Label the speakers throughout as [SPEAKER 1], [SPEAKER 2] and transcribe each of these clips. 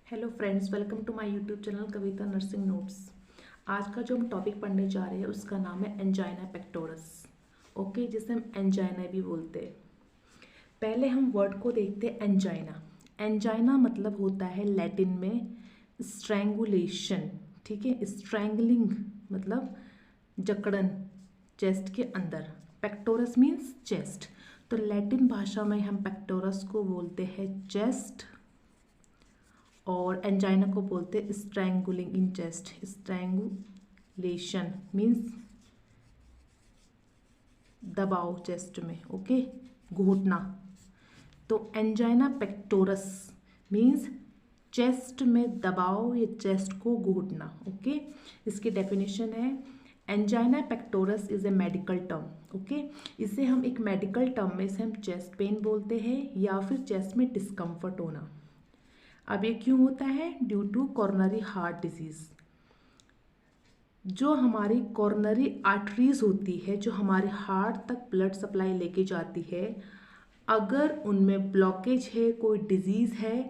[SPEAKER 1] Hello friends, welcome to my YouTube channel Kavita nursing notes. आज का जो हम टॉपिक पढ़ने जा रहे हैं उसका नाम है एंजाइना पेक्टोरस। ओके, जिसे हम एंजाइना भी बोलते हैं। पहले हम वर्ड को देखते हैं एंजाइना। एंजाइना मतलब होता है लैटिन में स्ट्रैंगुलेशन। ठीक है, स्ट्रैंगलिंग मतलब जकड़न चेस्ट के अंदर। पेक्टोरस मीन्स चेस्ट, तो लैटिन भाषा में हम पेक्टोरस को बोलते हैं चेस्ट और एंजाइना को बोलते हैं स्ट्रैंगुलिंग इन चेस्ट। स्ट्रैंगुलेशन मीन्स दबाव चेस्ट में। ओके, घोटना। तो एंजाइना पेक्टोरस मीन्स चेस्ट में दबाव या चेस्ट को घोटना। ओके, इसकी डेफिनेशन है angina pectoralis is a medical term. Okay, इसे हम एक मेडिकल टर्म में से हम चेस्ट पेन बोलते हैं या फिर चेस्ट में डिस्कम्फर्ट होना। अब ये क्यों होता है? Due to coronary heart disease. जो हमारी कॉर्नरी आर्टरीज होती है, जो हमारे हार्ट तक ब्लड सप्लाई लेके जाती है, अगर उनमें ब्लॉकेज है, कोई डिजीज है,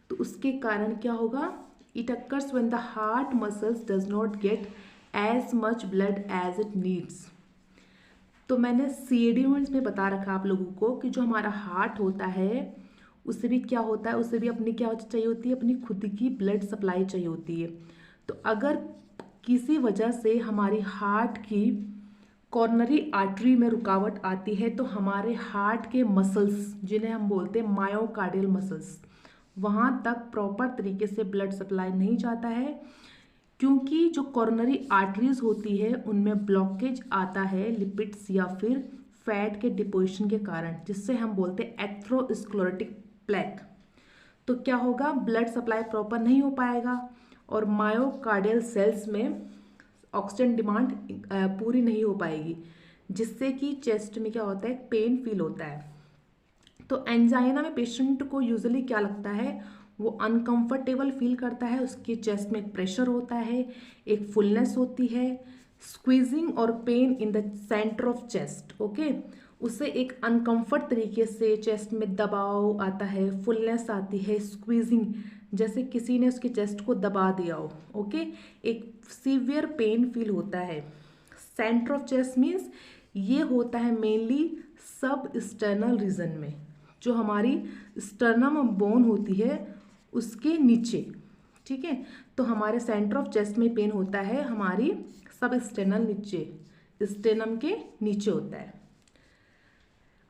[SPEAKER 1] तो उसके कारण क्या होगा? It occurs when the heart muscles does not get as much blood as it needs. तो मैंने सीएडी में बता रखा आप लोगों को कि जो हमारा हार्ट होता है उसे भी क्या होता है, उसे भी अपनी क्या चाहिए होती है? अपनी खुद की ब्लड सप्लाई चाहिए होती है। तो अगर किसी वजह से हमारी हार्ट की कॉर्नरी आर्टरी में रुकावट आती है तो हमारे हार्ट के मसल्स, जिन्हें हम बोलते हैं मायोकार्डियल मसल्स, वहाँ तक प्रॉपर तरीके से ब्लड सप्लाई नहीं जाता है, क्योंकि जो कॉर्नरी आर्टरीज होती है उनमें ब्लॉकेज आता है लिपिड्स या फिर फैट के डिपोजिशन के कारण, जिससे हम बोलते हैं एथेरोस्क्लेरोटिक प्लेक। तो क्या होगा? ब्लड सप्लाई प्रॉपर नहीं हो पाएगा और मायोकार्डियल सेल्स में ऑक्सीजन डिमांड पूरी नहीं हो पाएगी, जिससे कि चेस्ट में क्या होता है? पेन फील होता है। तो एंजाइना में पेशेंट को यूजुअली क्या लगता है? वो अनकंफर्टेबल फील करता है, उसके चेस्ट में एक प्रेशर होता है, एक फुलनेस होती है, स्क्वीजिंग और pain in the centre of chest. Okay, उसे एक अनकंफर्ट तरीके से चेस्ट में दबाव आता है, फुलनेस आती है, स्क्वीजिंग, जैसे किसी ने उसके चेस्ट को दबा दिया हो। ओके, एक सीवियर पेन फील होता है। सेंटर ऑफ चेस्ट मीन्स ये होता है मेनली सब स्टर्नल रीजन में, जो हमारी स्टर्नम बोन होती है उसके नीचे। ठीक है, तो हमारे सेंटर ऑफ चेस्ट में पेन होता है हमारी सब स्टेनल नीचे, स्टेनम के नीचे होता है।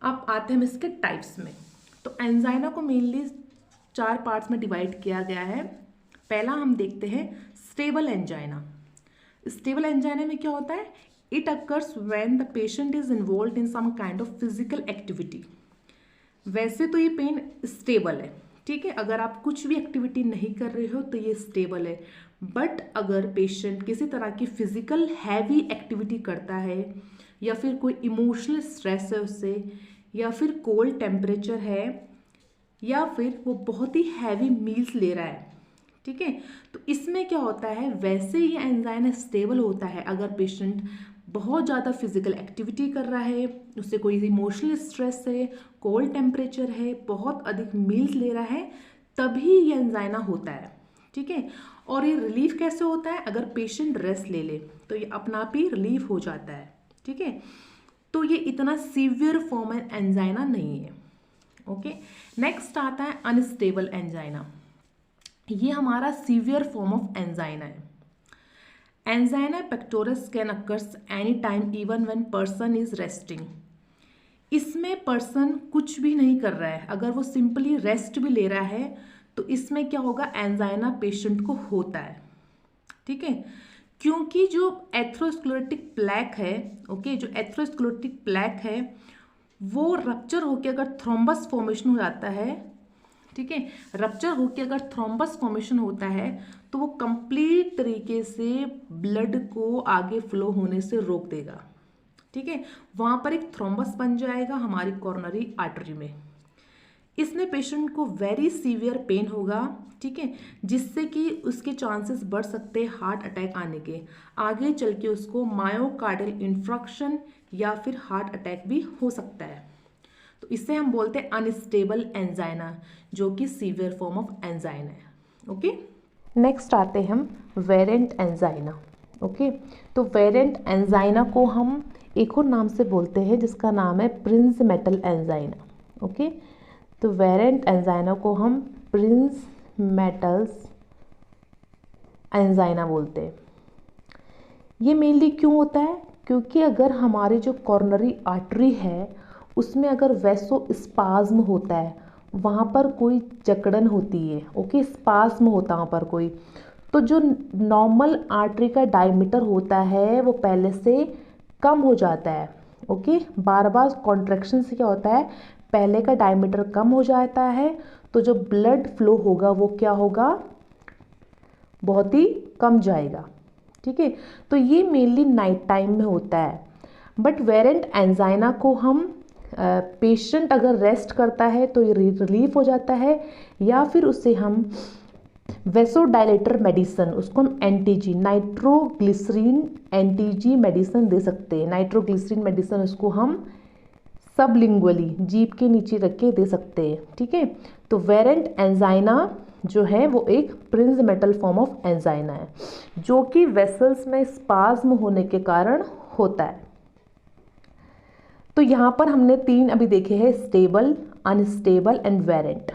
[SPEAKER 1] अब आते हैं हम इसके टाइप्स में। तो एंजाइना को मेनली 4 पार्ट्स में डिवाइड किया गया है। पहला हम देखते हैं स्टेबल एंजाइना। स्टेबल एंजाइना में क्या होता है? It occurs when the patient is involved in some kind of physical activity. वैसे तो ये पेन स्टेबल है, ठीक है, अगर आप कुछ भी एक्टिविटी नहीं कर रहे हो तो ये स्टेबल है। बट अगर पेशेंट किसी तरह की फिजिकल हैवी एक्टिविटी करता है या फिर कोई इमोशनल स्ट्रेस है उससे, या फिर कोल्ड टेम्परेचर है, या फिर वो बहुत ही हैवी मील्स ले रहा है, ठीक है, तो इसमें क्या होता है? वैसे ये एंजाइना स्टेबल होता है अगर पेशेंट बहुत ज़्यादा फिजिकल एक्टिविटी कर रहा है, उससे कोई इमोशनल स्ट्रेस है, कोल्ड टेम्परेचर है, बहुत अधिक मील्स ले रहा है, तभी ये एंजाइना होता है। ठीक है, और ये रिलीफ कैसे होता है? अगर पेशेंट रेस्ट ले ले तो ये अपना आप ही रिलीफ हो जाता है। ठीक है, तो ये इतना सीवियर फॉर्म एंजाइना नहीं है। ओके, नेक्स्ट आता है अनस्टेबल एंजाइना। ये हमारा सीवियर फॉर्म ऑफ एंजाइना है। Angina pectoralis can occurs any time even when person is resting. इसमें पर्सन कुछ भी नहीं कर रहा है, अगर वो सिंपली रेस्ट भी ले रहा है तो इसमें क्या होगा? एंजाइना पेशेंट को होता है। ठीक है, क्योंकि जो एथेरोस्क्लेरोटिक प्लेक है, ओके, जो एथेरोस्क्लेरोटिक प्लेक है वो रप्चर होकर अगर थ्रोम्बस फॉर्मेशन हो जाता है, ठीक है, रप्चर होकर अगर थ्रोम्बस फॉर्मेशन होता है तो वो कंप्लीट तरीके से ब्लड को आगे फ्लो होने से रोक देगा। ठीक है, वहाँ पर एक थ्रोम्बस बन जाएगा हमारी कॉर्नरी आर्टरी में। इसमें पेशेंट को वेरी सीवियर पेन होगा, ठीक है, जिससे कि उसके चांसेस बढ़ सकते हैं हार्ट अटैक आने के। आगे चल के उसको मायोकार्डियल इंफ्रक्शन या फिर हार्ट अटैक भी हो सकता है। तो इसे हम बोलते हैं अनस्टेबल एंजाइना, जो कि सीवियर फॉर्म ऑफ एंजाइना है। ओके, नेक्स्ट आते हम वेरेंट एंजाइना। ओके, तो वेरेंट एंजाइना को हम एक और नाम से बोलते हैं जिसका नाम है प्रिंस मेटल एंजाइना। ओके, तो वेरेंट एंजाइना को हम प्रिंस मेटल्स एंजाइना बोलते हैं। ये मेनली क्यों होता है? क्योंकि अगर हमारी जो कॉर्नरी आर्टरी है उसमें अगर वैसोस्पाज्म होता है, वहाँ पर कोई जकड़न होती है, ओके, स्पाज्म होता है वहाँ पर कोई, तो जो नॉर्मल आर्टरी का डायमीटर होता है वो पहले से कम हो जाता है। ओके, बार बार कॉन्ट्रैक्शन से क्या होता है, पहले का डायमीटर कम हो जाता है, तो जो ब्लड फ्लो होगा वो क्या होगा, बहुत ही कम जाएगा। ठीक है, तो ये मेनली नाइट टाइम में होता है। बट वेरेंट एंजाइना को हम पेशेंट अगर रेस्ट करता है तो ये रिलीफ हो जाता है, या फिर उसे हम वेसोडाइलेटर मेडिसिन, उसको हम एनटीजी, नाइट्रोग्लिसरीन एनटीजी मेडिसिन दे सकते हैं। नाइट्रोग्लिसरीन मेडिसिन उसको हम सबलिंगुअली जीभ के नीचे रख के दे सकते हैं। ठीक है, तो वेरेंट एंजाइना जो है वो एक Prince metal form of angina है जो कि वेसल्स में स्पाज्म होने के कारण होता है। तो यहाँ पर हमने 3 अभी देखे हैं, stable, unstable and वेरेंट।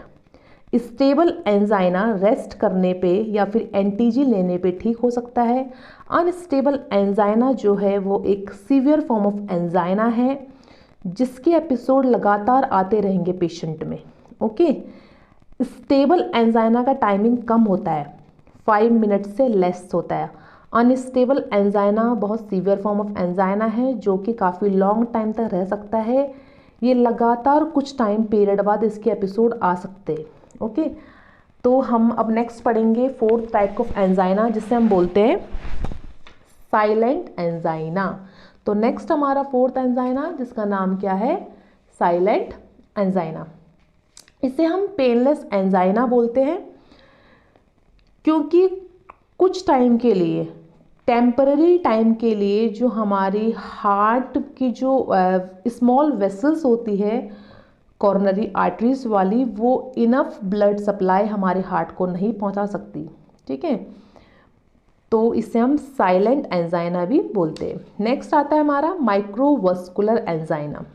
[SPEAKER 1] Stable angina rest करने पे या फिर एनटीजी लेने पे ठीक हो सकता है। अनस्टेबल एंजाइना जो है वो एक सीवियर फॉर्म ऑफ एंजाइना है जिसके एपिसोड लगातार आते रहेंगे पेशेंट में। ओके, स्टेबल एंजाइना का टाइमिंग कम होता है, 5 मिनट से लेस होता है। अनस्टेबल एंजाइना बहुत सीवियर फॉर्म ऑफ एंजाइना है जो कि काफ़ी लॉन्ग टाइम तक रह सकता है। ये लगातार कुछ टाइम पीरियड बाद इसके एपिसोड आ सकते हैं। ओके, तो हम अब नेक्स्ट पढ़ेंगे 4th टाइप ऑफ एंजाइना जिसे हम बोलते हैं साइलेंट एंजाइना। तो नेक्स्ट हमारा 4th एंजाइना जिसका नाम क्या है, साइलेंट एंजाइना। इसे हम पेनलेस एंजाइना बोलते हैं क्योंकि कुछ टाइम के लिए, टेम्पररी टाइम के लिए, जो हमारी हार्ट की जो स्मॉल वेसल्स होती है कॉर्नरी आर्टरीज वाली, वो इनफ ब्लड सप्लाई हमारे हार्ट को नहीं पहुंचा सकती। ठीक है, तो इसे हम साइलेंट एंजाइना भी बोलते हैं। नेक्स्ट आता है हमारा माइक्रोवस्कुलर एंजाइना।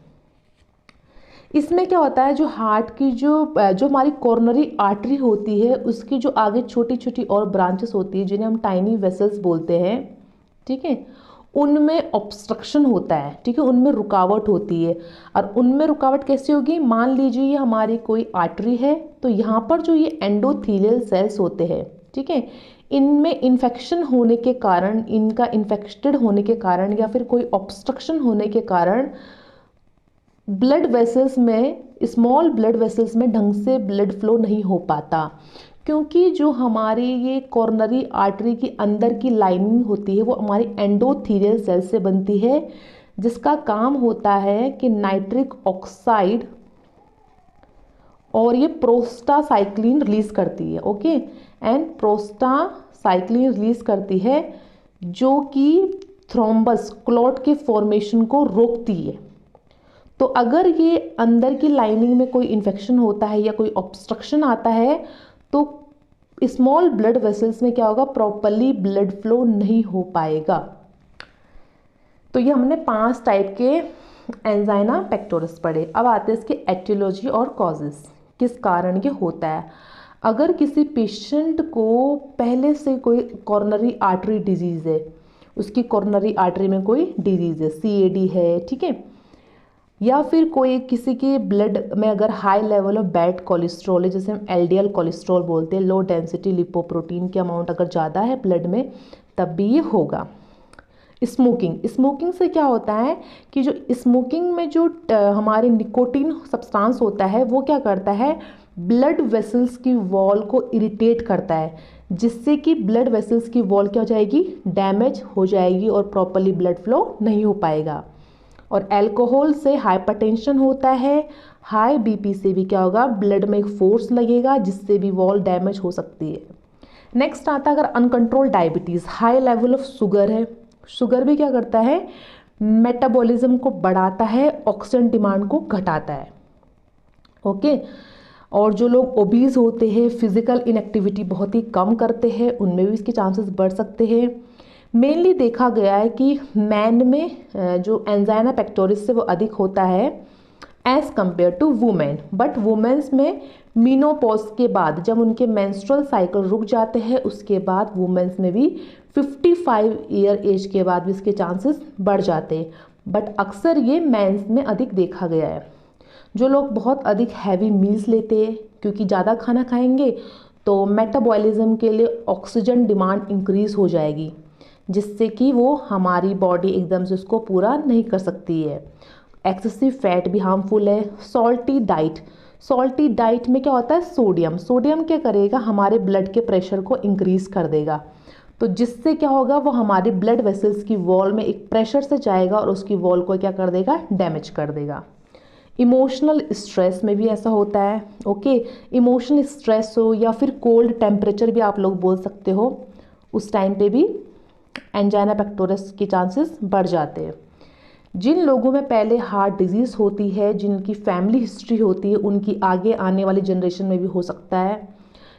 [SPEAKER 1] इसमें क्या होता है, जो हार्ट की जो हमारी कॉर्नरी आर्टरी होती है उसकी जो आगे छोटी छोटी और ब्रांचेस होती है जिन्हें हम टाइनी वेसल्स बोलते हैं, ठीक है, उनमें ऑब्स्ट्रक्शन होता है। ठीक है, उनमें रुकावट होती है। और उनमें रुकावट कैसे होगी, मान लीजिए ये हमारी कोई आर्टरी है, तो यहाँ पर जो ये एंडोथीलियल सेल्स होते हैं, ठीक है, इनमें इन्फेक्शन होने के कारण, इनका इन्फेक्टेड होने के कारण या फिर कोई ऑब्स्ट्रक्शन होने के कारण ब्लड वेसल्स में, स्मॉल ब्लड वेसल्स में ढंग से ब्लड फ्लो नहीं हो पाता। क्योंकि जो हमारी ये कॉर्नरी आर्टरी की अंदर की लाइनिंग होती है वो हमारी एंडोथीलियल सेल से बनती है जिसका काम होता है कि नाइट्रिक ऑक्साइड और ये प्रोस्टासाइक्लिन रिलीज करती है। ओके, एंड प्रोस्टासाइक्लिन रिलीज करती है जो कि थ्रोम्बस, क्लॉट के फॉर्मेशन को रोकती है। तो अगर ये अंदर की लाइनिंग में कोई इन्फेक्शन होता है या कोई ऑब्स्ट्रक्शन आता है तो स्मॉल ब्लड वेसल्स में क्या होगा, प्रॉपरली ब्लड फ्लो नहीं हो पाएगा। तो ये हमने 5 टाइप के एंजाइना पेक्टोरस पढ़े। अब आते हैं इसके एटियोलॉजी और कॉजेस, किस कारण ये होता है। अगर किसी पेशेंट को पहले से कोई कॉर्नरी आर्टरी डिजीज़ है, उसकी कॉर्नरी आर्टरी में कोई डिजीज़ है, CAD है, ठीक है, या फिर कोई किसी के ब्लड में अगर high level of bad cholesterol है, जैसे हम LDL कोलेस्ट्रॉल बोलते हैं, लो डेंसिटी लिपोप्रोटीन की अमाउंट अगर ज़्यादा है ब्लड में, तब भी ये होगा। स्मोकिंग से क्या होता है कि जो स्मोकिंग में जो हमारे निकोटीन सब्सटेंस होता है वो क्या करता है, ब्लड वेसल्स की वॉल को इरिटेट करता है, जिससे कि ब्लड वेसल्स की वॉल क्या हो जाएगी, डैमेज हो जाएगी और प्रॉपरली ब्लड फ्लो नहीं हो पाएगा। और अल्कोहल से हाइपरटेंशन होता है, हाई BP से भी क्या होगा, ब्लड में एक फोर्स लगेगा जिससे भी वॉल डैमेज हो सकती है। नेक्स्ट आता है अगर uncontrol diabetes, high level of sugar है, शुगर भी क्या करता है, मेटाबॉलिज्म को बढ़ाता है, ऑक्सीजन डिमांड को घटाता है। ओके, और जो लोग ओबीज होते हैं, फिजिकल इनएक्टिविटी बहुत ही कम करते हैं, उनमें भी इसके चांसेस बढ़ सकते हैं। मेनली देखा गया है कि मैन में जो एंजाइना पेक्टोरिस से वो अधिक होता है as compare to women, but women's में मीनोपॉज के बाद जब उनके मेंस्ट्रुअल साइकिल रुक जाते हैं उसके बाद वुमेन्स में भी 55 ईयर एज के बाद भी इसके चांसेस बढ़ जाते हैं, बट अक्सर ये मेंस में अधिक देखा गया है। जो लोग बहुत अधिक हैवी मील्स लेते हैं, क्योंकि ज़्यादा खाना खाएंगे तो मेटाबॉलिज्म के लिए ऑक्सीजन डिमांड इंक्रीज़ हो जाएगी, जिससे कि वो हमारी बॉडी एकदम से उसको पूरा नहीं कर सकती है। एक्सेसिव फैट भी हार्मफुल है। सॉल्टी डाइट में क्या होता है, सोडियम क्या करेगा, हमारे ब्लड के प्रेशर को इंक्रीज़ कर देगा, तो जिससे क्या होगा, वो हमारे ब्लड वेसल्स की वॉल में एक प्रेशर से जाएगा और उसकी वॉल को क्या कर देगा, डैमेज कर देगा। इमोशनल स्ट्रेस में भी ऐसा होता है। ओके, इमोशनल स्ट्रेस हो या फिर कोल्ड टेम्परेचर भी आप लोग बोल सकते हो, उस टाइम पे भी एंजाइना पेक्टोरिस के चांसेस बढ़ जाते हैं। जिन लोगों में पहले हार्ट डिजीज़ होती है, जिनकी फैमिली हिस्ट्री होती है, उनकी आगे आने वाली जनरेशन में भी हो सकता है,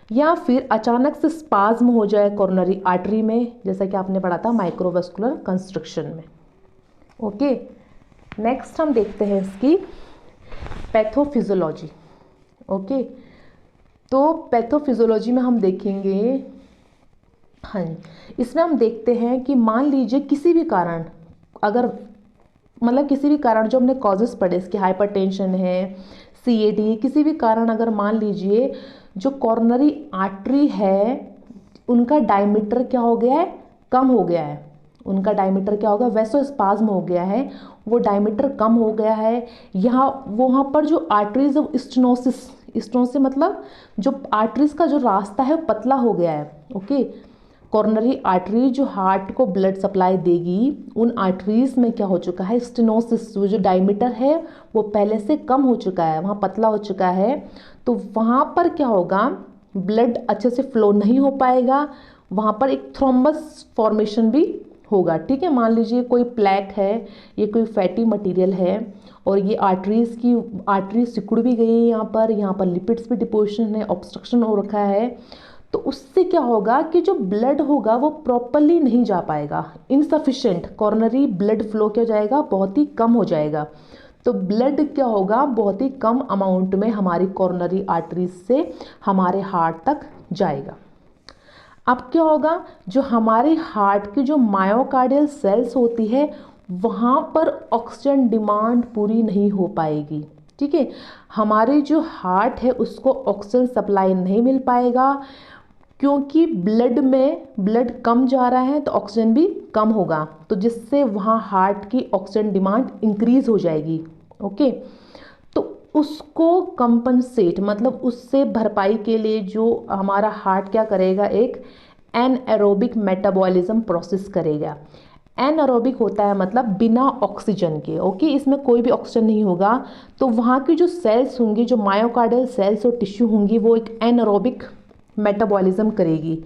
[SPEAKER 1] या फिर अचानक से स्पाज्म हो जाए कोरोनरी आर्टरी में, जैसा कि आपने पढ़ा था माइक्रोवेस्कुलर कंस्ट्रक्शन में। ओके, नेक्स्ट हम देखते हैं इसकी पैथोफिजियोलॉजी। ओके, तो पैथोफिजियोलॉजी में हम देखेंगे, हाँ, इसमें हम देखते हैं कि मान लीजिए किसी भी कारण, अगर मतलब किसी भी कारण जो हमने कॉजेस पढ़े इसके, हाइपरटेंशन है, सीएडी, किसी भी कारण अगर मान लीजिए जो कॉर्नरी आर्टरी है उनका डायमीटर क्या हो गया है, कम हो गया है, उनका डायमीटर क्या होगा, वैसोस्पाज्म हो गया है, वो डायमीटर कम हो गया है, यहाँ वहाँ पर जो आर्टरीज स्टेनोसिस मतलब जो आर्टरीज का जो रास्ता है पतला हो गया है। ओके, कॉर्नरी आर्टरी जो हार्ट को ब्लड सप्लाई देगी, उन आर्टरीज में क्या हो चुका है, स्टेनोसिस, जो डायमीटर है वो पहले से कम हो चुका है, वहाँ पतला हो चुका है, तो वहाँ पर क्या होगा, ब्लड अच्छे से फ्लो नहीं हो पाएगा, वहाँ पर एक थ्रोम्बस फॉर्मेशन भी होगा। ठीक है, मान लीजिए कोई प्लैक है, ये कोई फैटी मटेरियल है और ये आर्टरी सिकुड़ भी गई है, यहाँ पर लिपिड्स भी डिपोजिशन है, ऑब्स्ट्रक्शन हो रखा है, तो उससे क्या होगा कि जो ब्लड होगा वो प्रॉपरली नहीं जा पाएगा, इनसफिशिएंट कॉर्नरी ब्लड फ्लो क्या हो जाएगा, बहुत ही कम हो जाएगा, तो ब्लड क्या होगा, बहुत ही कम अमाउंट में हमारी कॉर्नरी आर्टरीज से हमारे हार्ट तक जाएगा। अब क्या होगा, जो हमारे हार्ट की जो मायोकार्डियल सेल्स होती है वहाँ पर ऑक्सीजन डिमांड पूरी नहीं हो पाएगी। ठीक है, हमारे जो हार्ट है उसको ऑक्सीजन सप्लाई नहीं मिल पाएगा, क्योंकि ब्लड कम जा रहा है तो ऑक्सीजन भी कम होगा, तो जिससे वहाँ हार्ट की ऑक्सीजन डिमांड इंक्रीज हो जाएगी। ओके, तो उसको कंपनसेट मतलब उससे भरपाई के लिए जो हमारा हार्ट क्या करेगा, एक एनएरोबिक मेटाबॉलिज्म प्रोसेस करेगा। एनएरोबिक होता है मतलब बिना ऑक्सीजन के। ओके, इसमें कोई भी ऑक्सीजन नहीं होगा, तो वहाँ की जो सेल्स होंगी, जो मायोकार्डियल सेल्स और टिश्यू होंगी, वो एक एनएरोबिक मेटाबॉलिज्म करेगी,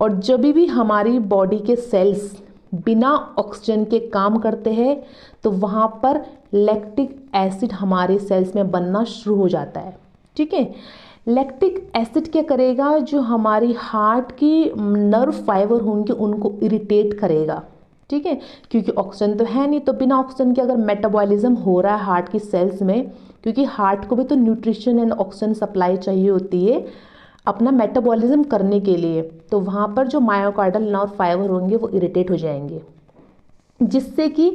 [SPEAKER 1] और जब भी हमारी बॉडी के सेल्स बिना ऑक्सीजन के काम करते हैं तो वहाँ पर लैक्टिक एसिड हमारे सेल्स में बनना शुरू हो जाता है। ठीक है, लैक्टिक एसिड क्या करेगा, जो हमारी हार्ट की नर्व फाइबर होंगे उनको इरिटेट करेगा। ठीक है, क्योंकि ऑक्सीजन तो है नहीं, तो बिना ऑक्सीजन के अगर मेटाबॉलिज्म हो रहा है हार्ट की सेल्स में, क्योंकि हार्ट को भी तो न्यूट्रिशन एंड ऑक्सीजन सप्लाई चाहिए होती है अपना मेटाबॉलिज्म करने के लिए, तो वहाँ पर जो मायोकार्डियल नर्व फाइबर होंगे वो इरिटेट हो जाएंगे, जिससे कि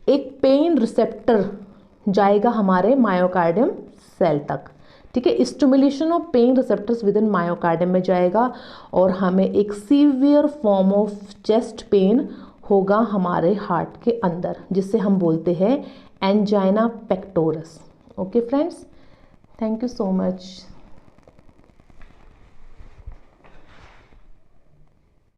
[SPEAKER 1] एक पेन रिसेप्टर जाएगा हमारे मायोकार्डियम सेल तक। ठीक है, stimulation of pen receptors with in myocardium में जाएगा और हमें एक severe form of chest pain होगा हमारे हार्ट के अंदर, जिससे हम बोलते हैं angina pectoris. Okay friends, thank you so much.